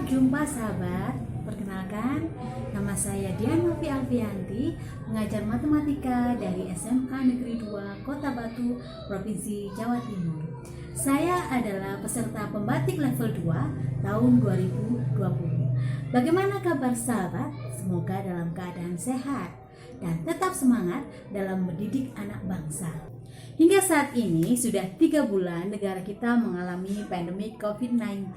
Jumpa sahabat, perkenalkan nama saya Dianovi Alfianti, pengajar matematika dari SMK Negeri 2 Kota Batu, Provinsi Jawa Timur. Saya adalah peserta pembatik level 2 tahun 2020. Bagaimana kabar sahabat? Semoga dalam keadaan sehat dan tetap semangat dalam mendidik anak bangsa. Hingga saat ini sudah 3 bulan negara kita mengalami pandemi COVID-19.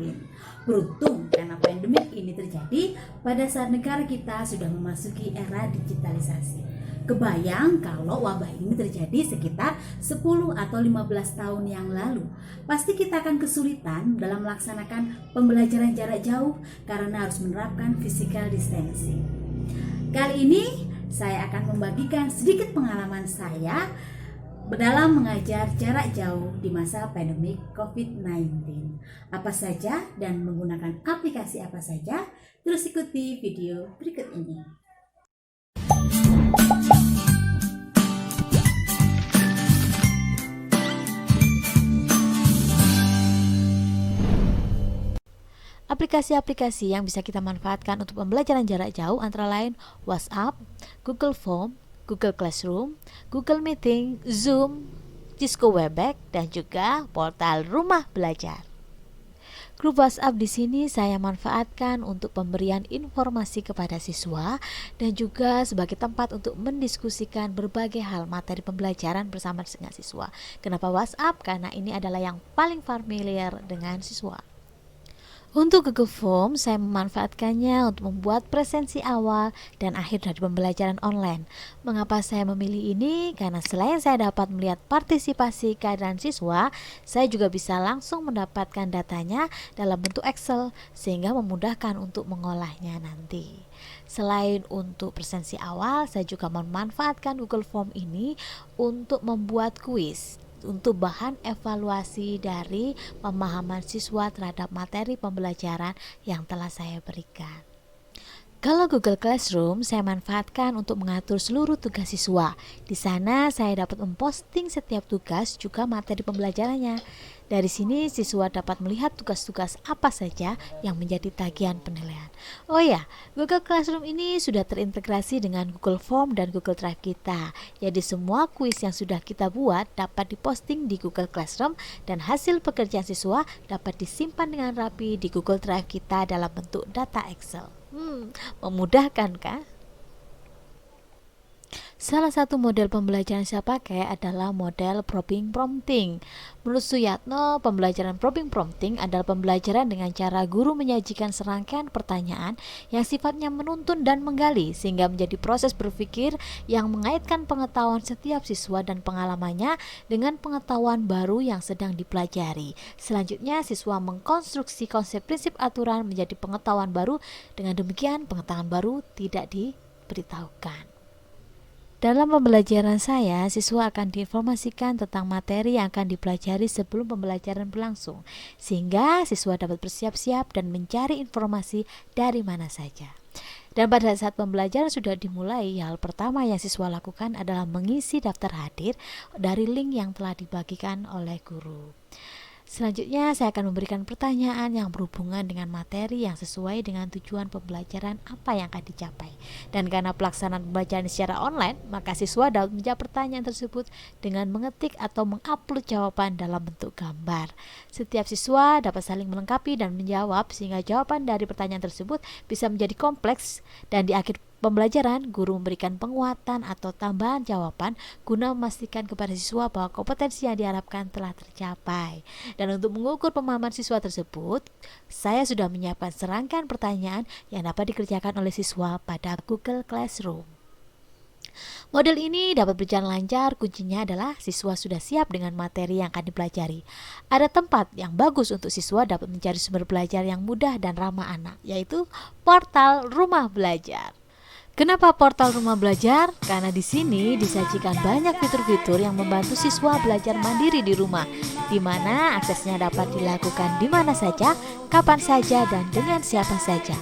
Beruntung karena pandemi ini terjadi pada saat negara kita sudah memasuki era digitalisasi. Kebayang kalau wabah ini terjadi sekitar 10 atau 15 tahun yang lalu. Pasti kita akan kesulitan dalam melaksanakan pembelajaran jarak jauh karena harus menerapkan physical distancing. Kali ini saya akan membagikan sedikit pengalaman saya dalam mengajar jarak jauh di masa pandemi COVID-19. Apa saja dan menggunakan aplikasi apa saja? Terus ikuti video berikut ini. Aplikasi-aplikasi yang bisa kita manfaatkan untuk pembelajaran jarak jauh antara lain WhatsApp, Google Form, Google Classroom, Google Meeting, Zoom, Cisco Webex, dan juga portal Rumah Belajar. Grup WhatsApp di sini saya manfaatkan untuk pemberian informasi kepada siswa dan juga sebagai tempat untuk mendiskusikan berbagai hal materi pembelajaran bersama dengan siswa. Kenapa WhatsApp? Karena ini adalah yang paling familiar dengan siswa. Untuk Google Form, saya memanfaatkannya untuk membuat presensi awal dan akhir dari pembelajaran online. Mengapa saya memilih ini? Karena selain saya dapat melihat partisipasi keadaan siswa, saya juga bisa langsung mendapatkan datanya dalam bentuk Excel, sehingga memudahkan untuk mengolahnya nanti. Selain untuk presensi awal, saya juga memanfaatkan Google Form ini untuk membuat kuis untuk bahan evaluasi dari pemahaman siswa terhadap materi pembelajaran yang telah saya berikan. Kalau Google Classroom saya manfaatkan untuk mengatur seluruh tugas siswa. Di sana saya dapat memposting setiap tugas juga materi pembelajarannya. Dari sini siswa dapat melihat tugas-tugas apa saja yang menjadi tagihan penilaian. Oh ya, Google Classroom ini sudah terintegrasi dengan Google Form dan Google Drive kita. Jadi semua kuis yang sudah kita buat dapat diposting di Google Classroom dan hasil pekerjaan siswa dapat disimpan dengan rapi di Google Drive kita dalam bentuk data Excel. Memudahkan kan? Salah satu model pembelajaran saya pakai adalah model probing prompting. Menurut Suyatno, pembelajaran probing prompting adalah pembelajaran dengan cara guru menyajikan serangkaian pertanyaan yang sifatnya menuntun dan menggali, sehingga menjadi proses berpikir yang mengaitkan pengetahuan setiap siswa dan pengalamannya dengan pengetahuan baru yang sedang dipelajari. Selanjutnya, siswa mengkonstruksi konsep prinsip aturan menjadi pengetahuan baru. Dengan demikian, pengetahuan baru tidak diberitahukan. Dalam pembelajaran saya, siswa akan diinformasikan tentang materi yang akan dipelajari sebelum pembelajaran berlangsung, sehingga siswa dapat bersiap-siap dan mencari informasi dari mana saja. Dan pada saat pembelajaran sudah dimulai, hal pertama yang siswa lakukan adalah mengisi daftar hadir dari link yang telah dibagikan oleh guru. Selanjutnya saya akan memberikan pertanyaan yang berhubungan dengan materi yang sesuai dengan tujuan pembelajaran apa yang akan dicapai. Dan karena pelaksanaan pembelajaran secara online, maka siswa dapat menjawab pertanyaan tersebut dengan mengetik atau mengupload jawaban dalam bentuk gambar. Setiap siswa dapat saling melengkapi dan menjawab sehingga jawaban dari pertanyaan tersebut bisa menjadi kompleks, dan di akhir pembelajaran, guru memberikan penguatan atau tambahan jawaban guna memastikan kepada siswa bahwa kompetensi yang diharapkan telah tercapai. Dan untuk mengukur pemahaman siswa tersebut, saya sudah menyiapkan serangkaian pertanyaan yang dapat dikerjakan oleh siswa pada Google Classroom. Model ini dapat berjalan lancar, kuncinya adalah siswa sudah siap dengan materi yang akan dipelajari. Ada tempat yang bagus untuk siswa dapat mencari sumber belajar yang mudah dan ramah anak, yaitu portal Rumah Belajar. Kenapa portal Rumah Belajar? Karena di sini disajikan banyak fitur-fitur yang membantu siswa belajar mandiri di rumah, di mana aksesnya dapat dilakukan di mana saja, kapan saja, dan dengan siapa saja.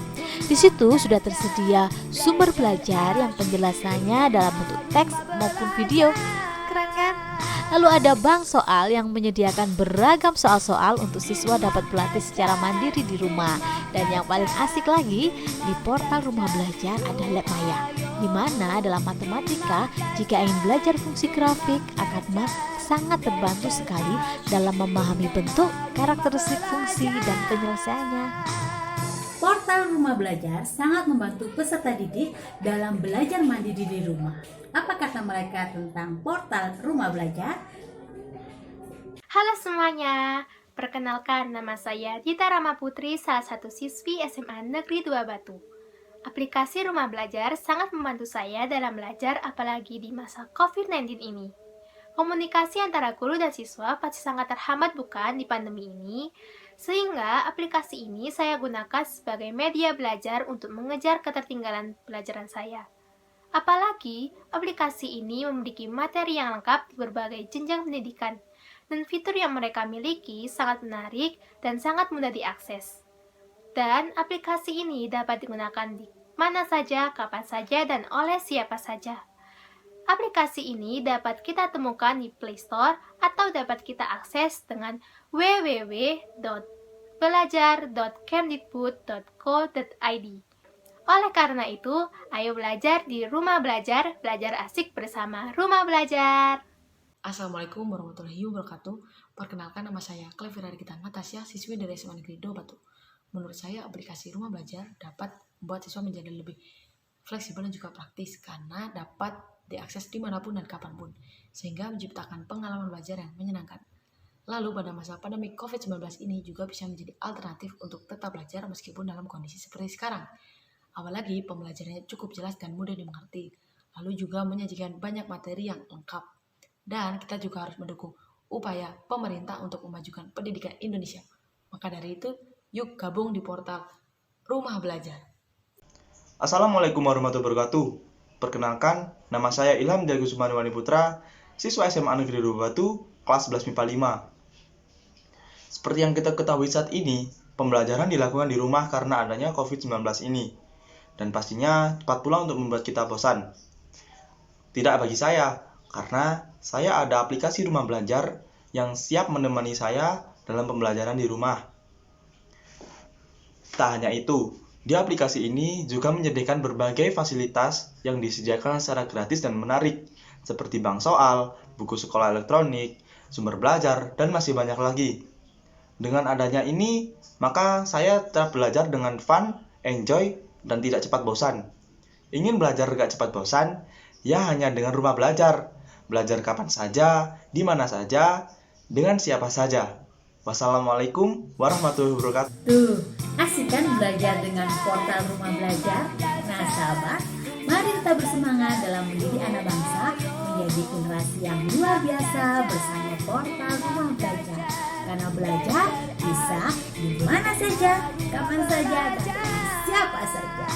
Di situ sudah tersedia sumber belajar yang penjelasannya dalam bentuk teks maupun video. Keren kan? Lalu ada bank soal yang menyediakan beragam soal-soal untuk siswa dapat berlatih secara mandiri di rumah. Dan yang paling asik lagi, di portal Rumah Belajar ada Lab Maya, di mana dalam matematika jika ingin belajar fungsi grafik akan sangat terbantu sekali dalam memahami bentuk, karakteristik fungsi, dan penyelesaiannya. Portal Rumah Belajar sangat membantu peserta didik dalam belajar mandiri di rumah. Apa kata mereka tentang portal Rumah Belajar? Halo semuanya, perkenalkan nama saya Dita Rama Putri, salah satu siswi SMA Negeri 2 Batu. Aplikasi Rumah Belajar sangat membantu saya dalam belajar apalagi di masa COVID-19 ini. Komunikasi antara guru dan siswa pasti sangat terhambat bukan di pandemi ini, sehingga aplikasi ini saya gunakan sebagai media belajar untuk mengejar ketertinggalan pelajaran saya. Apalagi, aplikasi ini memiliki materi yang lengkap di berbagai jenjang pendidikan, dan fitur yang mereka miliki sangat menarik dan sangat mudah diakses. Dan aplikasi ini dapat digunakan di mana saja, kapan saja, dan oleh siapa saja. Aplikasi ini dapat kita temukan di Play Store atau dapat kita akses dengan www.belajar.kemdikbud.co.id. Oleh karena itu, ayo belajar di Rumah Belajar, belajar asik bersama Rumah Belajar. Assalamualaikum warahmatullahi wabarakatuh. Perkenalkan, nama saya Clevira Rikita Natasha, siswi dari SMA Negeri 2 Batu. Menurut saya, aplikasi Rumah Belajar dapat membuat siswa menjadi lebih fleksibel dan juga praktis karena dapat diakses dimanapun dan kapanpun, sehingga menciptakan pengalaman belajar yang menyenangkan. Lalu pada masa pandemi COVID-19 ini juga bisa menjadi alternatif untuk tetap belajar meskipun dalam kondisi seperti sekarang. Apalagi pembelajarannya cukup jelas dan mudah dimengerti, lalu juga menyajikan banyak materi yang lengkap. Dan kita juga harus mendukung upaya pemerintah untuk memajukan pendidikan Indonesia. Maka dari itu, yuk gabung di portal Rumah Belajar. Assalamualaikum warahmatullahi wabarakatuh. Perkenalkan, nama saya Ilham Diago Sumaniwani Putra, siswa SMA Negeri 2 Batu, kelas 11 MIPA 5. Seperti yang kita ketahui saat ini, pembelajaran dilakukan di rumah karena adanya COVID-19 ini. Dan pastinya cepat pula untuk membuat kita bosan. Tidak bagi saya, karena saya ada aplikasi Rumah Belajar yang siap menemani saya dalam pembelajaran di rumah. Tak hanya itu, di aplikasi ini juga menyediakan berbagai fasilitas yang disediakan secara gratis dan menarik, seperti bank soal, buku sekolah elektronik, sumber belajar, dan masih banyak lagi. Dengan adanya ini, maka saya tetap belajar dengan fun, enjoy, dan tidak cepat bosan. Ingin belajar gak cepat bosan? Ya hanya dengan Rumah Belajar. Belajar kapan saja, di mana saja, dengan siapa saja. Wassalamualaikum warahmatullahi wabarakatuh. Tuh, asik kan belajar dengan portal Rumah Belajar? Nah sahabat, mari kita bersemangat dalam mendidik anak bangsa menjadi generasi yang luar biasa bersama portal Rumah Belajar. Karena belajar bisa di mana saja, kapan saja, dan dengan siapa saja.